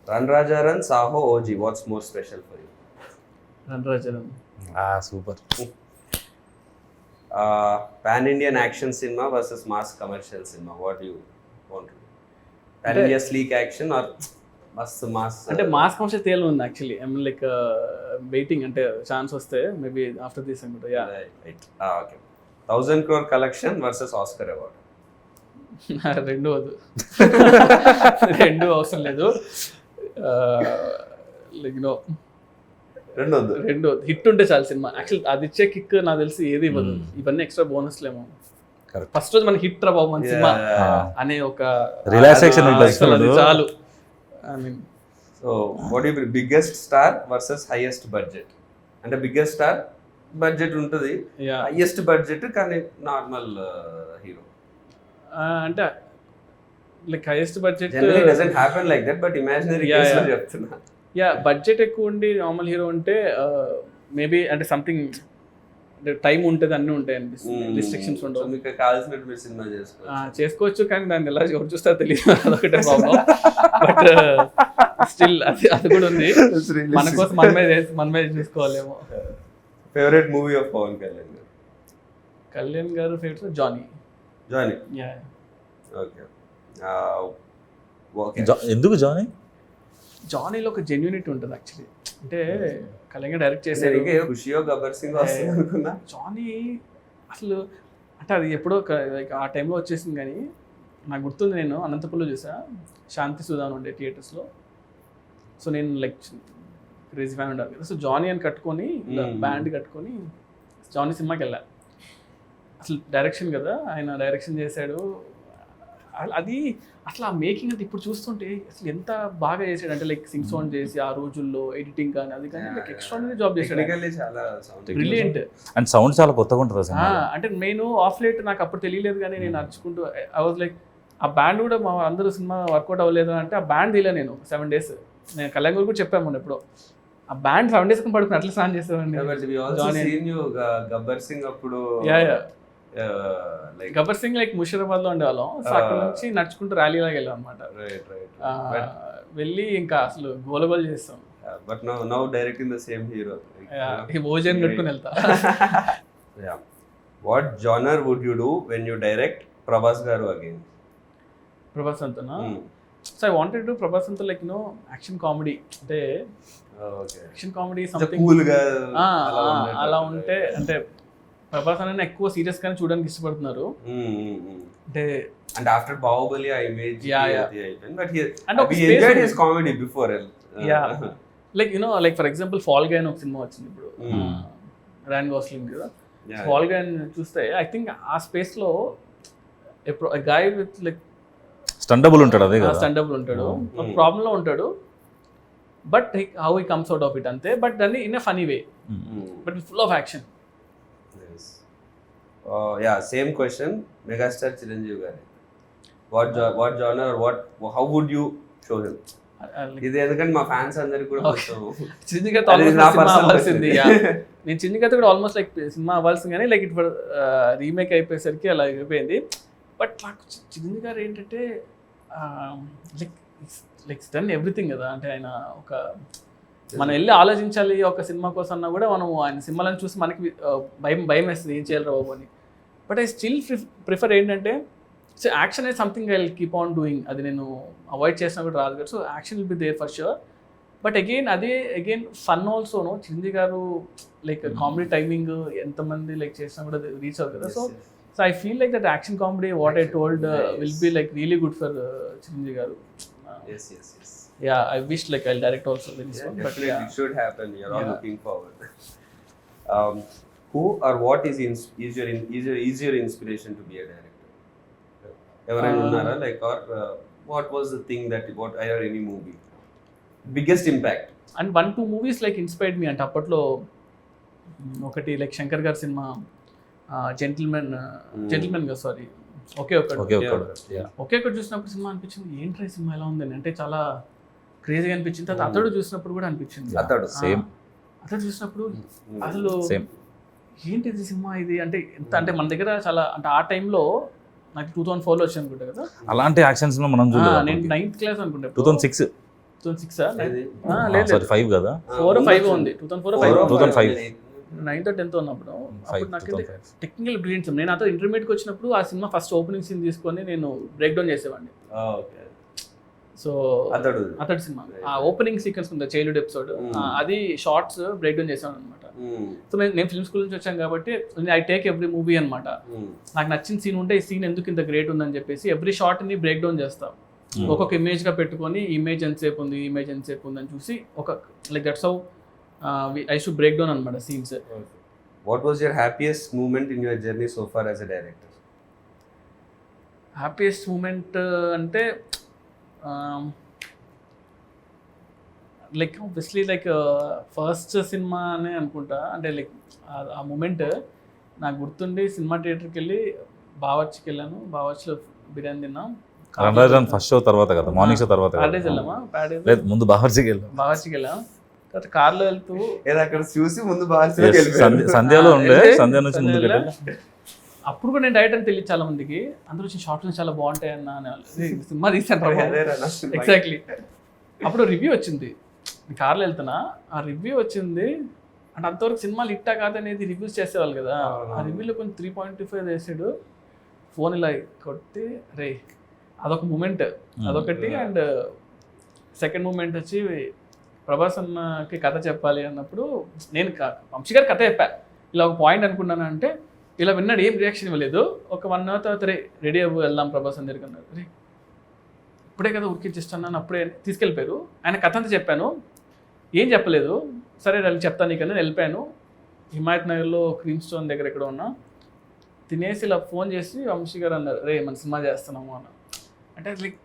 Run Raja Run, Saho, OG. What's more special for you? రణరాజన్. Super. Pan Indian action cinema versus mass commercial cinema. What do you want to do? Pan India sleek action or mass? అంటే mass commercial తేలు ఉంది actually. I mean like waiting అంటే chance వస్తే maybe after this అనుకుంటా. Yeah Right. Okay. 1,000 crore collection versus Oscar award. రెండు వద్దు. రెండు అవసరం లేదు. లైక్ నో రెండు హిట్ ఉంటే చాలు సినిమా. యాక్చువల్ అది ఇచ్చే కిక్ నాకు తెలిసి ఏది ఇవ్వదు. ఇవన్నీ ఎక్స్ట్రా బోనస్లేమో. ఫస్ట్ రోజు మనకి హిట్ రా బాబు మన సినిమా అనే ఒక రిలాక్సేషన్ అది చాలు. I mean so what you biggest star versus highest budget. అంటే బిగ్గెస్ట్ స్టార్ బడ్జెట్ ఉంటుంది, హైయెస్ట్ బడ్జెట్ కానీ నార్మల్ హీరో. అంటే like highest budget generally doesn't happen like that, but imaginary case లో చెప్తున్నా. యా బడ్జెట్ ఎక్కువ ఉండి నార్మల్ హీరో ఉంటే maybe అంటే సంథింగ్ అంటే టైం ఉంటుంది, అన్నీ ఉంటాయి అనిపిస్తుంది, రిస్ట్రిక్షన్స్ ఉండవు. మీకు కావాల్సినట్టు మీరు సినిమా చేసుకోవచ్చు కానీ దాన్ని ఎలా ఎవరు చూస్తారో తెలియదు, అదొకటే ప్రాబ్లం. బట్ స్టిల్ అది కూడా ఉంది. మన కోసం మనమే చూసుకోవాలేమో. Favourite movie of Pavan Kalyan గారు? కళ్యాణ్ గారు ఫేవరెట్ జానీ. ఓకే. ఎందుకు జానీ? జానీలో ఒక జెన్యూనిటీ ఉంటుంది యాక్చువల్లీ. అంటే కళ్యాణ్ డైరెక్ట్ చేశారు. ఖుషియో గబ్బర్ సింగ్ వస్తుంది అనుకున్నా. జానీ అసలు అంటే అది ఎప్పుడో ఆ టైంలో వచ్చేసింది. కానీ నాకు గుర్తుంది, నేను అనంతపురంలో చూసా, శాంతి సుధాన్ ఉండే థియేటర్స్లో. సో నేను లైక్ క్రేజీ ఫ్యాన్ ఉండాలి కదా. సో జానీ అని కట్టుకొని బ్యాండ్ కట్టుకొని జానీ సినిమాకి వెళ్ళా. అసలు డైరెక్షన్ కదా, ఆయన డైరెక్షన్ చేశాడు. అది అసలు ఆ మేకింగ్ అంటే ఇప్పుడు చూస్తుంటే అసలు ఎంత బాగా చేశాడు అంటే లైక్ సింగ్ సౌండ్ చేసి ఆ రోజుల్లో ఎడిటింగ్ కానీ అది కానీ లైక్ ఎక్స్ట్రాడినరీ జాబ్ చేశాడు. బ్రిలియంట్. అండ్ సౌండ్ చాలా కొత్తగా ఉంటుంది అసలు. అంటే నేను ఆఫ్ లైట్ నాకు అప్పుడు తెలియలేదు కానీ నేను నడుచుకుంటూ ఐ వాజ్ లైక్ ఆ బ్యాండ్ కూడా మా అందరూ సినిమా వర్కౌట్ అవ్వలేదు అంటే ఆ బ్యాండ్ తీయలే నేను 7 days. నేను కళ్యాణ్ కూడా చెప్పాము మొన్న ఎప్పుడో, ఆ బ్యాండ్ 7 days పడుకుని అట్లా స్నాన్ చేస్తామండి. గబ్బర్ సింగ్ అప్పుడు గబ్బర్ సింగ్ లైక్ ముషీరాబాద్ లో ఉండేవాళ్ళం. సో అక్కడ నుంచి నడుచుకుంటూ ర్యాలీ లాగా వెళ్ళాం అనమాట. వెళ్ళి ఇంకా అసలు గోలగోలు చేస్తాం. But now directing the same hero. ఈ భోజనం కట్టుకుని వెళ్తా. What genre would you do when you direct Prabhas గారు అగైన్? ప్రభాస్ అంతనా? So I wanted to Prabhas అంతా లైక్ నో యాక్షన్ కామెడీ. అంటే యాక్షన్ కామెడీ సంథింగ్ అలా ఉంటే అంటే ప్రభాస్ అనే ఎక్కువ సీరియస్ గానే చూడడానికి ఇష్టపడుతున్నారు. అంటే ఆఫ్టర్ బాహుబలి ఆ image but he enjoyed his comedy before. Like you know like for example fall guy అని ఒక సినిమా వచ్చింది ఇప్పుడు, రాయన్ గోస్లింగ్ కదా. ఫాల్ గై చూస్తే ఐ థింక్ ఆ స్పేస్ లో గాయ్ విత్ లైక్ స్టండబుల్ ఉంటాడు, అదే కదా, స్టండబుల్ ఉంటాడు, ప్రాబ్లం లో ఉంటాడు. But how he comes out of it అంతే. బట్ దాన్ని in a funny way, but full of action. Same question, megastar Chiranjeevi garu. What genre or how would you show him? ఇది ఎందుకంటే మా fans అందరికి కూడా చిరంజీవి గారితో సినిమా అవ్వాల్సింది. నేను చిరంజీవి గారితో కూడా ఆల్మోస్ట్ లైక్ సినిమా అవ్వాల్సింది కానీ లైక్ ఇప్పుడు రీమేక్ అయిపోయేసరికి అలా అయిపోయింది. బట్ నాకు చిరంజీవి గారు ఏంటంటే లైక్ డన్ ఎవ్రీథింగ్ కదా. అంటే ఆయన ఒక మనం వెళ్ళి ఆలోచించాలి ఒక సినిమా కోసం అన్నా కూడా మనం ఆయన సినిమాలను చూసి మనకి భయం వేస్తుంది, ఏం చేయాలి బాబు అని. బట్ ఐ స్టిల్ ప్రిఫర్ ఏంటంటే so action is something I will keep on doing. అది నేను అవాయిడ్ చేసినా కూడా రాదు కదా. So action will be there for sure. But again fun also no. Chiranjeevi garu like comedy timing ఎంతమంది లైక్ చేసినా కూడా రీచ్ అవుతుంది కదా. So I feel like that action comedy what I told will be like really good for Chiranjeevi garu. Yeah, I wish like I'll direct also very soon. But yeah, it should happen. You're all looking forward. Who or what is your inspiration to be a director? Everyone unnara like or what was the thing that what I or any movie biggest impact? And 1-2 movies like inspired me. అంటే అప్పట్లో ఒకటి like Shankar గారి cinema gentlemen గా sorry ఒకే ఒకటి చూసినప్పుడు cinema అనిపించింది ఏంట్రా cinema ఎలా ఉందని. అంటే చాలా క్రేజీగా అనిపించింది. తర్వాత అతడు చూసినప్పుడు కూడా అనిపించింది. అతడు చూసినప్పుడు అసలు ఏంటిది సినిమా ఇది అంటే ఎంత అంటే మన దగ్గర చాలా అంటే ఆ టైంలో నాకు 2004లో వచ్చి అనుకుంటా కదా. అలాంటి యాక్షన్స్ మనం నేను 9th క్లాస్ అనుకుంటా, 2006 2006 ఏది? లేదు సారీ 5 కదా 4-5 ఉంది 2004-5 2005. 9th 10th ఉన్నప్పుడు అప్పుడు నాకు 2005. Technical brilliance. నేను అతను ఇంటర్మీడియట్కి వచ్చినప్పుడు ఆ సినిమా ఫస్ట్ ఓపెనింగ్ సీన్ తీసుకొని నేను బ్రేక్ డౌన్ చేసేవాడిని. ఓకే. సో అతడు అతడి సినిమా ఆ ఓపెనింగ్ సీక్వెన్స్ ఉంది చైల్డ్హుడ్ ఎపిసోడ్, అది షార్ట్స్ బ్రేక్ డౌన్ చేసాను అనమాట. సో నేను ఫిల్మ్ స్కూల్ నుంచి వచ్చాను కాబట్టి ఐ టేక్ ఎవ్రీ మూవీ అనమాట. నాకు నచ్చిన సీన్ ఉంటే ఈ సీన్ ఎందుకు ఇంత గ్రేట్ ఉందని చెప్పేసి ఎవ్రీ షార్ట్ని బ్రేక్ డౌన్ చేస్తాం. ఒక్కొక్క ఇమేజ్గా పెట్టుకొని ఇమేజ్ ఎంతసేపు ఉంది, ఇమేజ్ ఎంతసేపు ఉంది అని చూసి ఒక like that's how I should break down అనమాట scenes. What was your happiest moment in your journey so far as a director? Happiest moment అంటే లైక్ ఆబ్వియస్లీ లైక్ ఫస్ట్ సినిమా అనే అనుకుంటా. అంటే లైక్ ఆ మూమెంట్ నాకు గుర్తుండి సినిమా థియేటర్కి వెళ్ళి బావర్చికి వెళ్ళాను. బావర్చిలో బిర్యానీ తిన్నాం. రణరాజన్ ఫస్ట్ షో తర్వాత కదా, మార్నింగ్ షో తర్వాత ప్యారడైజ్ వెళ్ళామా? ప్యారడైజ్ లేదు, ముందు బావర్చికి వెళ్ళాం. బావర్చికి వెళ్ళాం. తర్వాత కార్లో వెళ్తూ ఏదో అక్కడ చూసి ముందు బాగా సంధ్యాలో ఉండే, సంధ్య నుంచి ముందుకు వెళ్ళాం. అప్పుడు కూడా నేను డైరెక్ట్ అని తెలియదు చాలా మందికి. అందరూ వచ్చిన షార్ట్స్ చాలా బాగుంటాయి అన్న సినిమా తీసాను. ఎగ్జాక్ట్లీ. అప్పుడు రివ్యూ వచ్చింది, కార్లో వెళ్తున్నా, ఆ రివ్యూ వచ్చింది. అంటే అంతవరకు సినిమాలు ఇట్టా కాదనేది రివ్యూస్ చేసేవాళ్ళు కదా. ఆ రివ్యూలో కొంచెం 3.25 వేసాడు. ఫోన్ ఇలా కొట్టి రే, అదొక మూమెంట్, అదొకటి. అండ్ సెకండ్ మూమెంట్ వచ్చి ప్రభాస్ అన్నకి కథ చెప్పాలి అన్నప్పుడు నేను వంశీ గారి కథ చెప్పా. ఇలా ఒక పాయింట్ అనుకున్నాను అంటే ఇలా విన్నాడు, ఏం రియాక్షన్ ఇవ్వలేదు. ఒక 1 hour తర్వాత రెడీ అవ్వు వెళ్దాం ప్రభాస్ అని దగ్గరికి అన్నారు. రే ఇప్పుడే కదా ఉరికిచ్చిస్తున్నాను, అప్పుడే తీసుకెళ్ళిపోయారు. ఆయన కథ అంతా చెప్పాను, ఏం చెప్పలేదు. సరే వాళ్ళు చెప్తాను నీకన్నా వెళ్ళిపోయాను. హిమాయత్ నగర్లో క్రీమ్ స్టోన్ దగ్గర ఎక్కడ ఉన్నా తినేసి ఇలా ఫోన్ చేసి వంశీ గారు అన్నారు, రే మన సినిమా చేస్తున్నాము అన్న. అంటే లైక్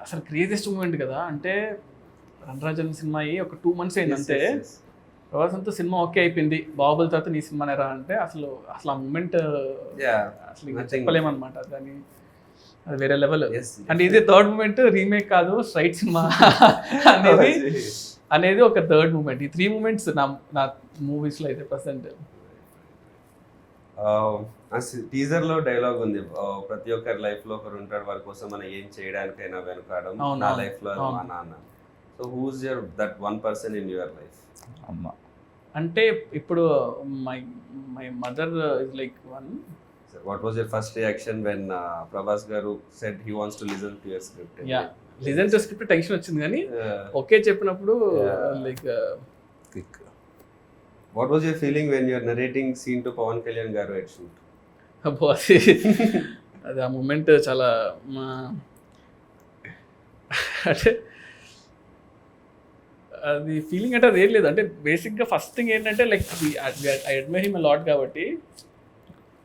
అసలు క్రేజియస్ట్ మూమెంట్ కదా. అంటే రణరాజన్ సినిమా అయ్యి ఒక 2 months అయింది అంతే. ప్రభాస్ అంతా సినిమా ఓకే అయిపోయింది, బాహుబలి తర్వాత నీ సినిమానే రా అంటే అసలు ఆ మూమెంట్ అసలు ఇంకా చెప్పలేమన్నమాట. దాన్ని అది వేరే లెవెల్. అంటే ఇది థర్డ్ మూమెంట్, రీమేక్ కాదు, స్ట్రైట్ సినిమా అనేది ఒక థర్డ్ మూమెంట్. ఈ 3 moments నా మూవీస్లో అయితే ప్రజెంట్. టీజర్ లో డైలాగ్ ఉంది, ప్రతి ఒక్కరి లైఫ్ లో ఒకరు ఉంటాడు, వారి కోసం మనం ఏం చేయడానికైనా వెనకాడం, నా లైఫ్ లో మా నాన్న. So who's your that one person in your life? అమ్మ. అంటే ఇప్పుడు my mother is like one. What was your first reaction when Prabhas garu said he wants to listen to your script? Yeah, listen to script tension వచ్చింది కానీ okay చెప్పినప్పుడు like kick. What was your feeling when you are narrating scene to Pawan Kalyan garu at shoot? అబ్బో అది ఆ moment చాలా అంటే అది feeling అంటే అది ఏం లేదు. అంటే బేసిక్గా ఫస్ట్ థింగ్ ఏంటంటే like I admire him lot కాబట్టి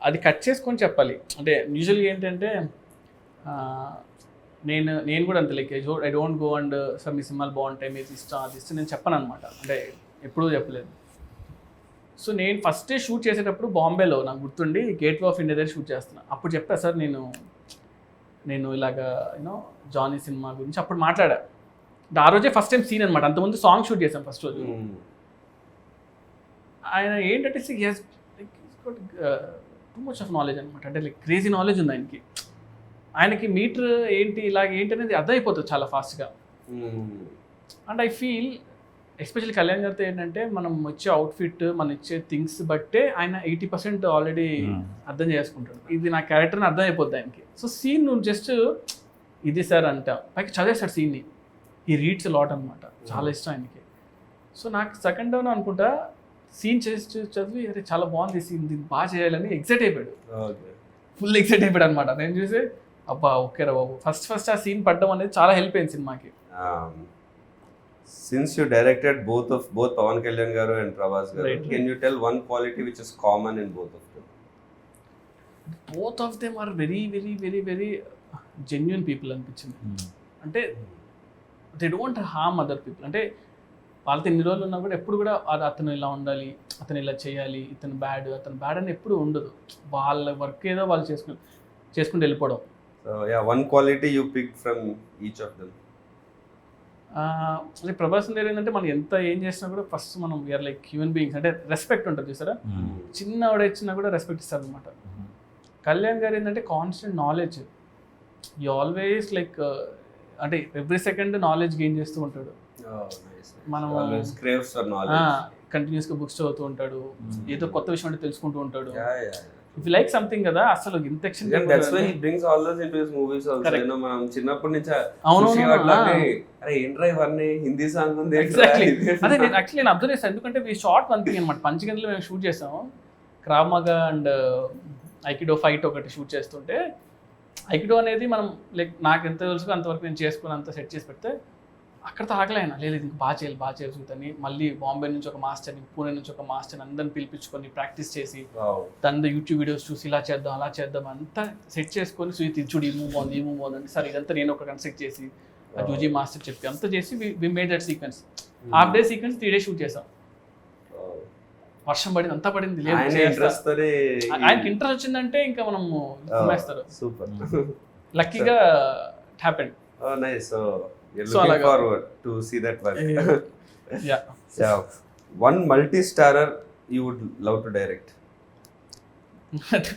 అది కట్ చేసుకొని చెప్పాలి. అంటే యూజువల్గా ఏంటంటే నేను కూడా అంతే like I don't go and sir మీ సినిమాలు బాగుంటాయి, మీరు ఇష్టం అది ఇష్టం నేను చెప్పను అనమాట. అంటే ఎప్పుడూ చెప్పలేదు. సో నేను ఫస్ట్ షూట్ చేసేటప్పుడు బాంబేలో నాకు గుర్తుండి గేట్వే ఆఫ్ ఇండియా దగ్గర షూట్ చేస్తున్నా. అప్పుడు చెప్పా సార్ నేను ఇలాగా యూనో జానీ సినిమా గురించి అప్పుడు మాట్లాడా. ఆ రోజే ఫస్ట్ టైం సీన్ అనమాట. అంతకుముందు సాంగ్ షూట్ చేశాం ఫస్ట్ రోజు. ఆయన ఏంటంటే టూ మచ్ ఆఫ్ నాలెడ్జ్ అనమాట. అంటే లైక్ క్రేజీ నాలెడ్జ్ ఉంది ఆయనకి మీటర్ ఏంటి ఇలాగ ఏంటి అనేది అర్థమైపోతుంది చాలా ఫాస్ట్గా. And I feel especially Kalyan గారితో ఏంటంటే మనం వచ్చే అవుట్ఫిట్ మనం ఇచ్చే థింగ్స్ బట్టే ఆయన 80% ఆల్రెడీ అర్థం చేసుకుంటాడు. ఇది నా క్యారెక్టర్ని అర్థం అయిపోద్ది ఆయనకి. సో సీన్ నువ్వు జస్ట్ ఇది సార్ అంట పైకి చదివేస్తాడు సీన్ని. ఈ రీడ్స్ లాట్ అనమాట, చాలా ఇష్టం ఆయనకి. సో నాకు సెకండ్ డౌన్ అనుకుంటా సీన్ చేసి చదివి అరే చాలా బాగుంది సీన్, దీన్ని బాగా చేయాలని ఎక్సైట్ అయిపోయాడు, ఫుల్ ఎక్సైట్ అయిపోయాడు అనమాట. నేను చూసి అబ్బా ఓకే రా బాబు ఫస్ట్ ఆ సీన్ పడ్డం అనేది చాలా హెల్ప్ అయింది సినిమాకి. Since you directed both Pawan Kalyan garu and Prabhas garu, can you tell one quality which is common in both of them? Both of them are very very very very genuine people అనిపించింది. అంటే they don't harm other people. అంటే వాళ్ళతో ఎన్ని రోజులు ఉన్నా కూడా ఎప్పుడు కూడా అతను ఇలా ఉండాలి, అతను ఇలా చేయాలి, అతను బ్యాడ్ అని ఎప్పుడు ఉండదు. వాళ్ళ వర్క్ ఏదో వాళ్ళు చేసుకుంటూ వెళ్ళిపోవడం. So yeah, one quality you picked from each of them. అంటే ప్రభాస్ దగ్గర ఏంటంటే మనం ఎంత ఏం చేసినా కూడా ఫస్ట్ మనం వీఆర్ లైక్ హ్యూమన్ బీయింగ్స్. అంటే రెస్పెక్ట్ ఉంటుంది చూసారా, చిన్న ఆవిడ ఇచ్చినా కూడా రెస్పెక్ట్ ఇస్తారు అనమాట. కళ్యాణ్ గారు ఏంటంటే constant knowledge, you always like అంటే ఎవ్రీ సెకండ్ నాలెడ్జ్ గెయిన్ చేస్తూ ఉంటాడు. మనం Always craves for knowledge. కంటిన్యూస్గా బుక్స్ చదువుతూ ఉంటాడు, ఏదో కొత్త విషయం అంటే తెలుసుకుంటూ ఉంటాడు. Yeah. If you like something కదా, అసలు ఇంత ఎక్షన్. And that's why he brings all those into his movies also. Correct. You know, మనం చిన్నప్పటి నుంచి అవును, అరే ఏంట్రా ఇవన్నీ హిందీ సాంగ్ ఉంది ఎగ్జాక్ట్లీ. అదే నేను యాక్చువల్లీ నేను అబ్జర్వ్ చేస్తాను, ఎందుకంటే ఈ షార్ట్ వన్ థింగ్ అనమాట. పంచగంటలో మేము షూట్ చేసాము, క్రావ్ మగా అండ్ ఐకిడో ఫైట్ ఒకటి షూట్ చేస్తుంటే, ఐకిడో అనేది మనం లైక్ నాకు ఎంత తెలుసు అంతవరకు నేను చేసుకుని అంత సెట్ చేసి పెడితే అక్కడతో ఆగలేనా, లేదు ఇంక బాగా చేయాలి చూద్దని మళ్ళీ బాంబే నుంచి ఒక మాస్టర్ని, పూణే నుంచి ఒక మాస్టర్ని అందరిని పిలిపించుకొని ప్రాక్టీస్ చేసి దాని యూట్యూబ్ వీడియోస్ చూసి ఇలా చేద్దాం అలా చేద్దాం అంతా సెట్ చేసుకొని, సో ఇది చూడు ఈ మూవ్ బాగుంది అంటే సరే ఇదంతా నేను ఒక కన్స్ట్రక్ట్ చేసి ఆ జూజీ మాస్టర్ చెప్పి అంతా చేసి we made that sequence. Half day sequence 3 days shoot చేసాం. వర్షం పడింది, అంతా పడింది, లేదు ఆయనకి ఇంట్రెస్ట్ వచ్చిందంటే ఇంకా మనం కుమ్మేస్తారు. సూపర్, లక్కీగా it happened. Nice. So you're looking forward to see that work. Yeah. One multi-starrer you would love to direct. అంటే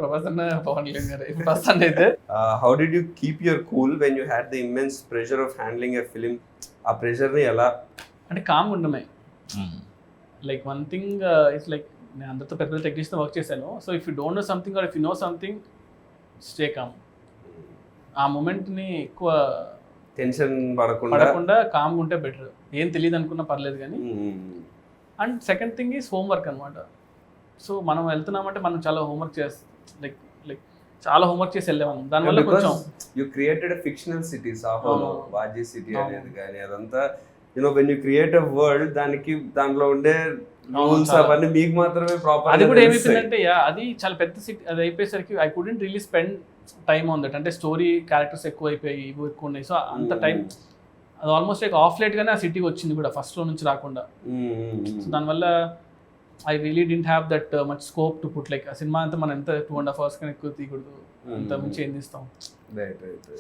ప్రభాస్ అన్న, పవన్ కళ్యాణ్ గారు ఫస్ట్ అయితే. How did you keep your cool when you had the immense pressure of handling a film? ఆ pressure ని ఎలా అంటే calm ఉండమే. Like one thing it's like నేను అందరితో పెద్ద టెక్నీషియన్ వర్క్ చేశాను. So if you don't know something or if you know something, stay calm. ఆ మూమెంట్ని ఎక్కువ టెన్షన్ పడకుండా కామ్గా ఉంటే బెటర్. ఏం తెలియదు అనుకున్నా పర్లేదు కానీ. And second thing is homework అనమాట. సో మనం వెళ్తున్నామంటే మనం చాలా హోంవర్క్ లైక్ చాలా హోంవర్క్ చేసి వెళ్ళేవాళ్ళం. దానివల్ల కొంచెం యూ క్రియేటెడ్ ఫిక్షనల్ సిటీ, సాహోలో వాజీ సిటీ అనేది కానీ అదంతా you know when you create a world, దాంట్లో ఉండే రూల్స్ అవన్నీ మీకు మాత్రమే ప్రాపర్. అది కూడా ఏమైపోయిందంటే అది చాలా పెద్ద సిటీ. అది అయిపోయేసరికి I couldn't really spend time on that. అంటే స్టోరీ క్యారెక్టర్స్ ఎక్కువ అయిపోయాయి, ఇవి ఎక్కువ ఉన్నాయి. సో అంత టైం అది ఆల్మోస్ట్ లైక్ ఆఫ్ లేట్గానే ఆ సిటీకి వచ్చింది కూడా, ఫస్ట్లో నుంచి రాకుండా. సో దానివల్ల I really didn't have that much scope to put. Like ఆ సినిమా అంతా మనం ఎంత 2.5 hours కానీ ఎక్కువ తీయకూడదు, అంత మించి ఏం తీస్తాం.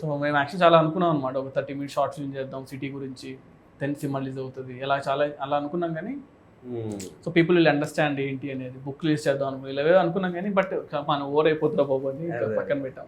సో మేము యాక్చువల్లీ చాలా అనుకున్నాం అనమాట, ఒక 30 minutes షార్ట్ ఫిల్మ్ చేద్దాం సిటీ గురించి, 10 సినిమా రిలీజ్ అవుతుంది అలా అనుకున్నాం కానీ. సో పీపుల్ విల్ అండర్స్టాండ్ ఏంటి అనేది, బుక్ రిలీజ్ చేద్దాం ఇలా అనుకున్నాం కానీ, బట్ మనం ఓవర్ అయిపోతుందా బాబు అని పక్కన పెట్టాం.